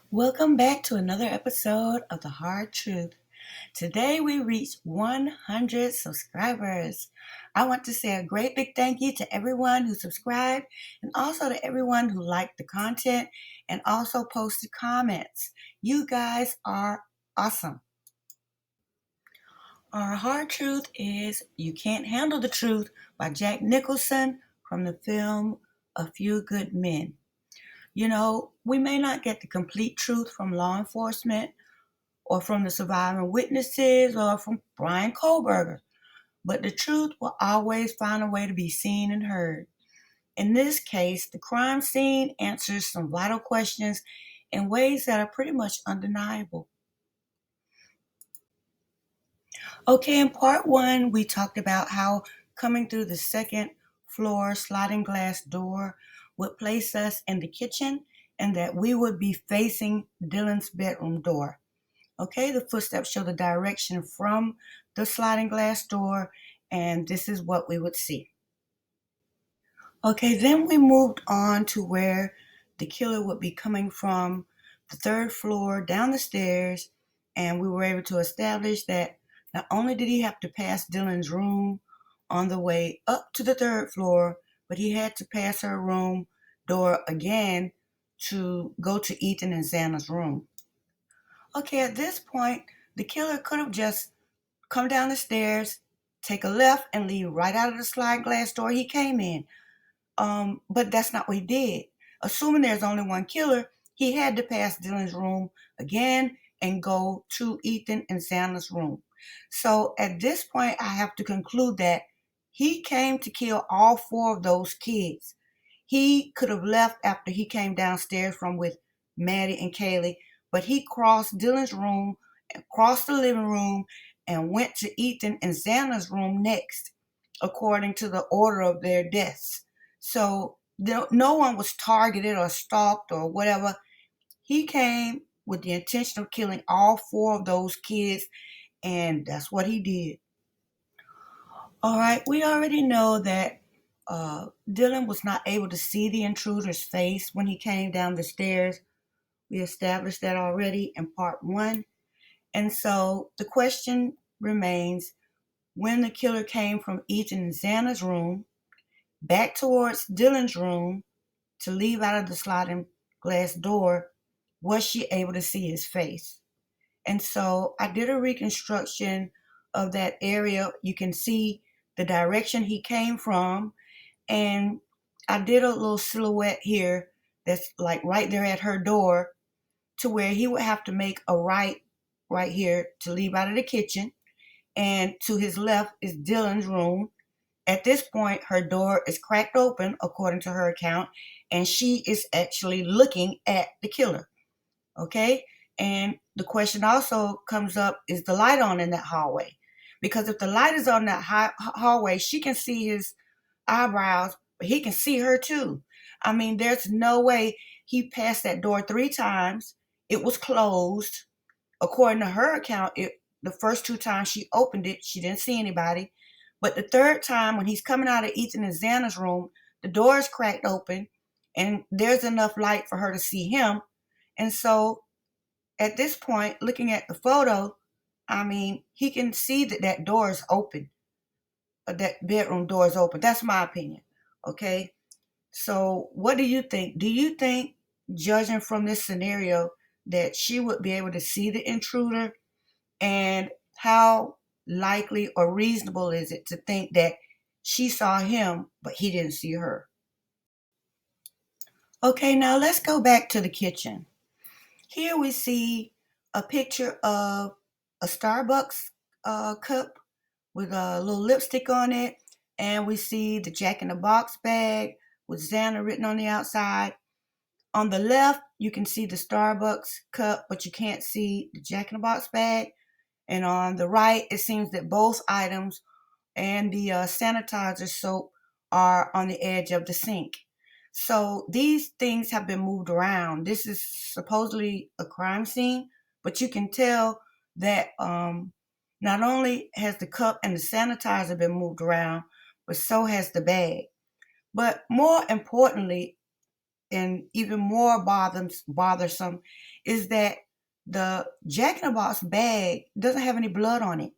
Welcome back to another episode of The Hard Truth. Today we reached 100 subscribers. I want to say a great big thank you to everyone who subscribed and also to everyone who liked the content and also posted comments. You guys are awesome. Our hard truth is You Can't Handle the Truth by Jack Nicholson from the film A Few Good Men. You know, we may not get the complete truth from law enforcement or from the surviving witnesses or from Brian Kohlberger, but the truth will always find a way to be seen and heard. In this case, the crime scene answers some vital questions in ways that are pretty much undeniable. Okay, in part one, we talked about how coming through the second floor sliding glass door would place us in the kitchen and that we would be facing Dylan's bedroom door. Okay, the footsteps show the direction from the sliding glass door, and this is what we would see. Okay, then we moved on to where the killer would be coming from the third floor down the stairs, and we were able to establish that not only did he have to pass Dylan's room on the way up to the third floor, but he had to pass her room door again to go to Ethan and Xana's room. Okay, at this point, the killer could have just come down the stairs, take a left, and leave right out of the slide glass door he came in. But that's not what he did. Assuming there's only one killer, he had to pass Dylan's room again and go to Ethan and Sandler's room. So at this point, I have to conclude that he came to kill all four of those kids. He could have left after he came downstairs from with Maddie and Kaylee, but he crossed Dylan's room and crossed the living room and went to Ethan and Xana's room next, according to the order of their deaths. So no one was targeted or stalked or whatever. He came with the intention of killing all four of those kids, and that's what he did. All right, we already know that Dylan was not able to see the intruder's face when he came down the stairs. We established that already in part one. And so the question remains, when the killer came from Ethan and Xana's room back towards Dylan's room to leave out of the sliding glass door, was she able to see his face? And so I did a reconstruction of that area. You can see the direction he came from, and I did a little silhouette here that's like right there at her door, to where he would have to make a right here to leave out of the kitchen. And to his left is Dylan's room. At this point, her door is cracked open, according to her account, and she is actually looking at the killer. Okay? And the question also comes up, is the light on in that hallway? Because if the light is on that hallway, she can see his eyebrows, but he can see her too. I mean, there's no way he passed that door 3 times. It was closed. According to her account, the first 2 times she opened it, she didn't see anybody. But the third time, when he's coming out of Ethan and Xana's room, the door is cracked open, and there's enough light for her to see him. And so at this point, looking at the photo, I mean, he can see that that door is open. That bedroom door is open. That's my opinion. Okay. So what do you think? Do you think, judging from this scenario, that she would be able to see the intruder? And how likely or reasonable is it to think that she saw him, but he didn't see her? Okay, now let's go back to the kitchen. Here we see a picture of a Starbucks cup with a little lipstick on it. And we see the Jack in the Box bag with Xana written on the outside. On the left, you can see the Starbucks cup, but you can't see the Jack in the Box bag. And on the right, it seems that both items and the sanitizer soap are on the edge of the sink. So these things have been moved around. This is supposedly a crime scene, but you can tell that not only has the cup and the sanitizer been moved around, but so has the bag. But more importantly, and even more bothersome is that the Jack in the Box bag doesn't have any blood on it.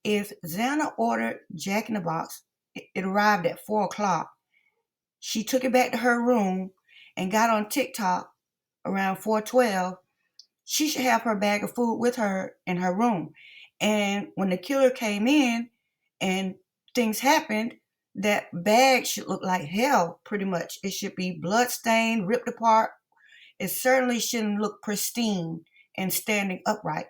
If Xana ordered Jack in the Box, it arrived at 4 o'clock. She took it back to her room and got on TikTok around 4:12. She should have her bag of food with her in her room. And when the killer came in and things happened, that bag should look like hell, pretty much. It should be bloodstained, ripped apart. It certainly shouldn't look pristine and standing upright.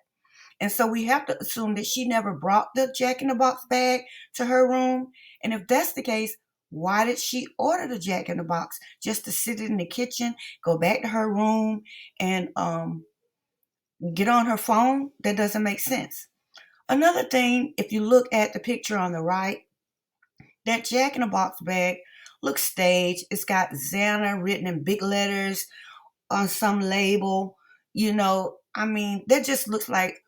And so we have to assume that she never brought the Jack in the Box bag to her room. And if that's the case, why did she order the Jack in the Box? Just to sit in the kitchen, go back to her room, and get on her phone? That doesn't make sense. Another thing, if you look at the picture on the right, that Jack in the Box bag looks staged. It's got Xana written in big letters on some label. I mean, that just looks like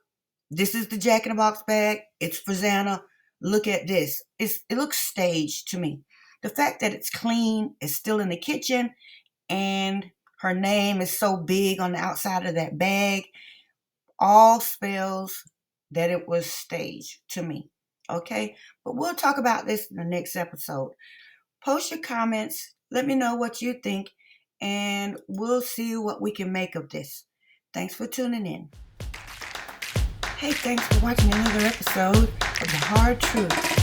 this is the Jack in the Box bag. It's for Xana. Look at this. It looks staged to me. The fact that it's clean, it's still in the kitchen, and her name is so big on the outside of that bag, all spells that it was staged to me. Okay? But we'll talk about this in the next episode. Post your comments. Let me know what you think, and we'll see what we can make of this. Thanks for tuning in. Hey, thanks for watching another episode of The Hard Truth.